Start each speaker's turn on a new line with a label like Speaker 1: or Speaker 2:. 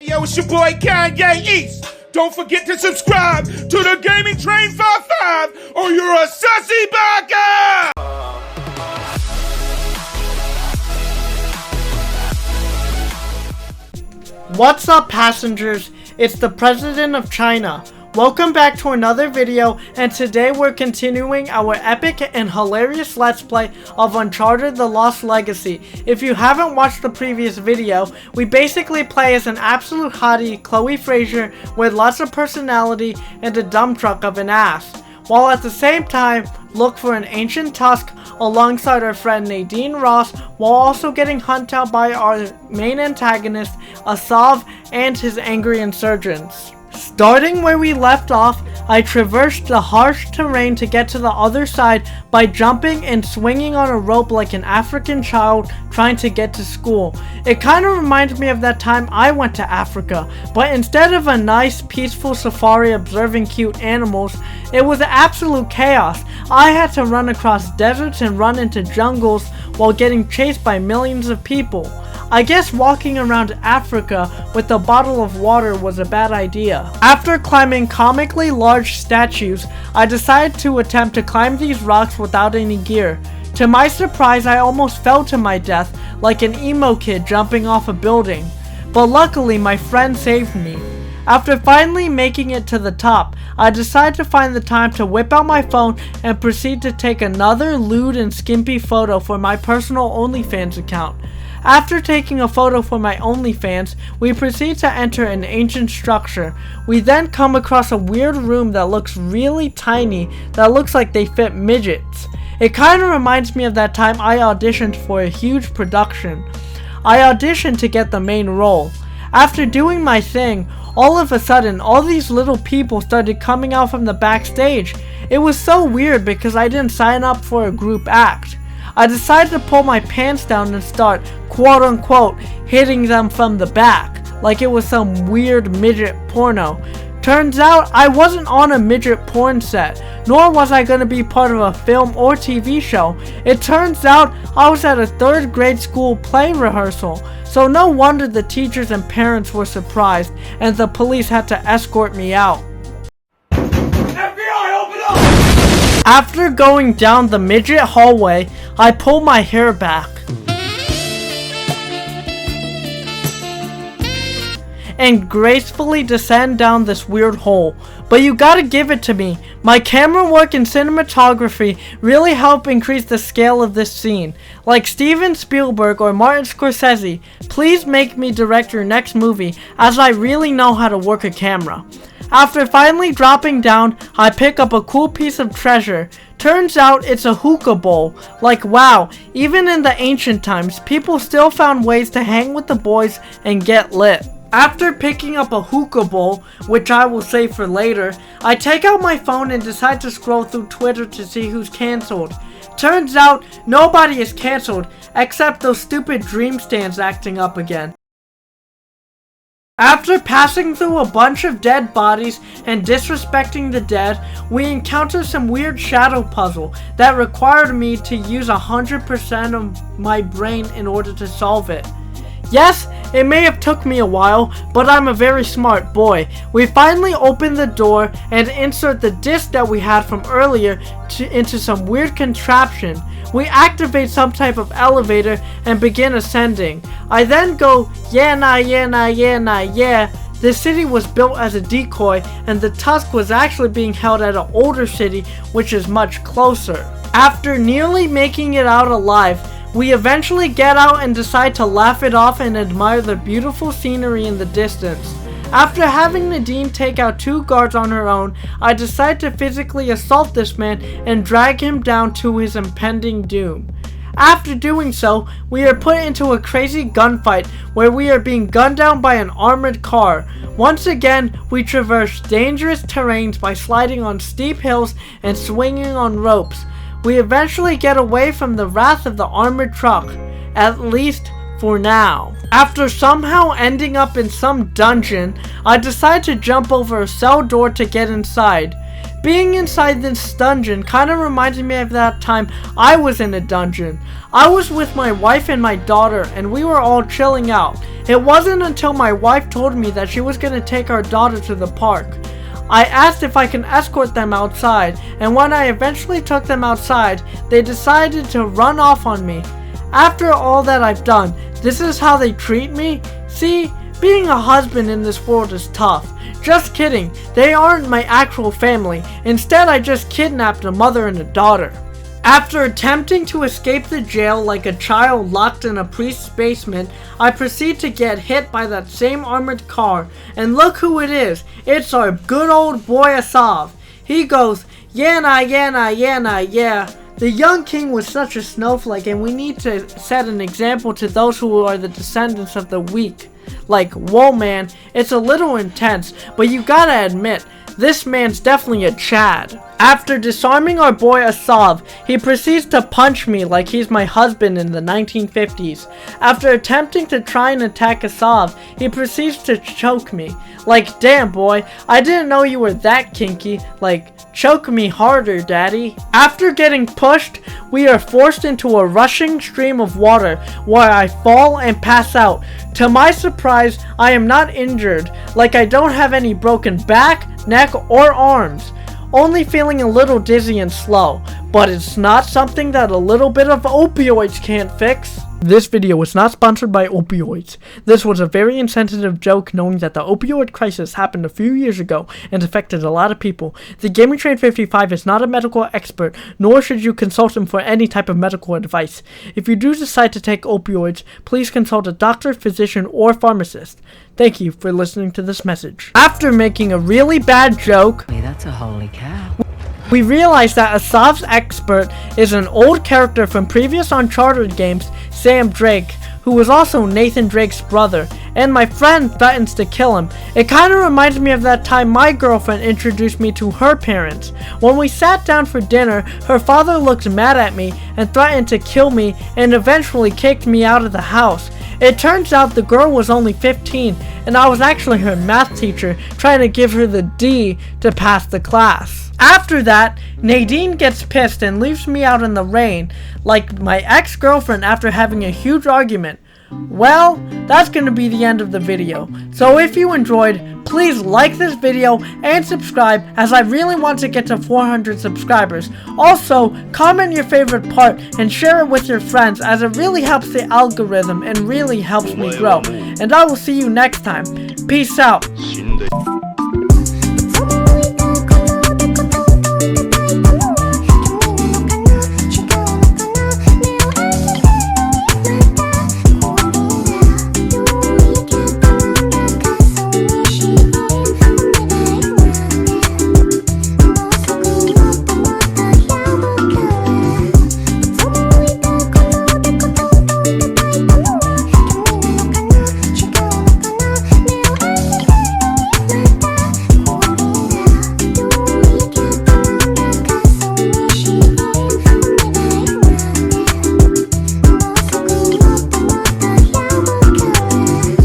Speaker 1: Yo, it's your boy Kanye East. Don't forget to subscribe to the Gaming Train 55 or you're a sussy baka!
Speaker 2: What's up, passengers? It's the President of China. Welcome back to another video, and today we're continuing our epic and hilarious Let's Play of Uncharted: The Lost Legacy. If you haven't watched the previous video, we basically play as an absolute hottie, Chloe Fraser, with lots of personality and a dump truck of an ass, while at the same time look for an ancient tusk alongside our friend Nadine Ross, while also getting hunted down by our main antagonist, Asav, and his angry insurgents. Starting where we left off, I traversed the harsh terrain to get to the other side by jumping and swinging on a rope like an African child trying to get to school. It kind of reminds me of that time I went to Africa, but instead of a nice peaceful safari observing cute animals, it was absolute chaos. I had to run across deserts and run into jungles while getting chased by millions of people. I guess walking around Africa with a bottle of water was a bad idea. After climbing comically large statues, I decided to attempt to climb these rocks without any gear. To my surprise, I almost fell to my death like an emo kid jumping off a building. But luckily, my friend saved me. After finally making it to the top, I decided to find the time to whip out my phone and proceed to take another lewd and skimpy photo for my personal OnlyFans account. After taking a photo for my OnlyFans, we proceed to enter an ancient structure. We then come across a weird room that looks really tiny, that looks like they fit midgets. It kinda reminds me of that time I auditioned for a huge production. I auditioned to get the main role. After doing my thing, all of a sudden, all these little people started coming out from the backstage. It was so weird because I didn't sign up for a group act. I decided to pull my pants down and start, quote unquote, hitting them from the back, like it was some weird midget porno. Turns out, I wasn't on a midget porn set, nor was I going to be part of a film or TV show. It turns out, I was at a 3rd grade school play rehearsal, so no wonder the teachers and parents were surprised, and the police had to escort me out. FBI, open up! After going down the midget hallway, I pull my hair back and gracefully descend down this weird hole. But you gotta give it to me, my camera work and cinematography really help increase the scale of this scene. Like Steven Spielberg or Martin Scorsese, please make me direct your next movie, as I really know how to work a camera. After finally dropping down, I pick up a cool piece of treasure. Turns out it's a hookah bowl. Like wow, even in the ancient times, people still found ways to hang with the boys and get lit. After picking up a hookah bowl, which I will save for later, I take out my phone and decide to scroll through Twitter to see who's cancelled. Turns out, nobody is cancelled, except those stupid dream stands acting up again. After passing through a bunch of dead bodies and disrespecting the dead, we encounter some weird shadow puzzle that required me to use 100% of my brain in order to solve it. Yes, it may have took me a while, but I'm a very smart boy. We finally open the door and insert the disc that we had from earlier into some weird contraption. We activate some type of elevator and begin ascending. I then go, yeah nah, yeah nah, yeah nah, yeah. This city was built as a decoy, and the tusk was actually being held at an older city, which is much closer. After nearly making it out alive, we eventually get out and decide to laugh it off and admire the beautiful scenery in the distance. After having Nadine take out 2 guards on her own, I decide to physically assault this man and drag him down to his impending doom. After doing so, we are put into a crazy gunfight where we are being gunned down by an armored car. Once again, we traverse dangerous terrains by sliding on steep hills and swinging on ropes. We eventually get away from the wrath of the armored truck, at least for now. After somehow ending up in some dungeon, I decide to jump over a cell door to get inside. Being inside this dungeon kind of reminds me of that time I was in a dungeon. I was with my wife and my daughter, and we were all chilling out. It wasn't until my wife told me that she was going to take our daughter to the park. I asked if I can escort them outside, and when I eventually took them outside, they decided to run off on me. After all that I've done, this is how they treat me? See, being a husband in this world is tough. Just kidding, they aren't my actual family. Instead, I just kidnapped a mother and a daughter. After attempting to escape the jail like a child locked in a priest's basement, I proceed to get hit by that same armored car, and look who it is. It's our good old boy Asav. He goes, yeah nah, yeah nah, yeah nah, yeah. The young king was such a snowflake, and we need to set an example to those who are the descendants of the weak. Like, whoa man, it's a little intense, but you gotta admit, this man's definitely a Chad. After disarming our boy Asav, he proceeds to punch me like he's my husband in the 1950s. After attempting to try and attack Asav, he proceeds to choke me. Like, damn boy, I didn't know you were that kinky. Like, choke me harder, daddy. After getting pushed, we are forced into a rushing stream of water where I fall and pass out. To my surprise, I am not injured, like I don't have any broken back, neck, or arms. Only feeling a little dizzy and slow, but it's not something that a little bit of opioids can't fix. This video was not sponsored by opioids. This was a very insensitive joke knowing that the opioid crisis happened a few years ago and affected a lot of people. The Gaming Train 55 is not a medical expert, nor should you consult him for any type of medical advice. If you do decide to take opioids, please consult a doctor, physician, or pharmacist. Thank you for listening to this message. After making a really bad joke,
Speaker 3: Hey, that's a holy cow.
Speaker 2: we realize that Asav's expert is an old character from previous Uncharted games, Sam Drake, who was also Nathan Drake's brother, and my friend threatens to kill him. It kinda reminds me of that time my girlfriend introduced me to her parents. When we sat down for dinner, her father looked mad at me and threatened to kill me and eventually kicked me out of the house. It turns out the girl was only 15 and I was actually her math teacher trying to give her the D to pass the class. After that, Nadine gets pissed and leaves me out in the rain like my ex-girlfriend after having a huge argument. Well, that's going to be the end of the video. So if you enjoyed, please like this video and subscribe as I really want to get to 400 subscribers. Also, comment your favorite part and share it with your friends as it really helps the algorithm and really helps me grow. And I will see you next time. Peace out.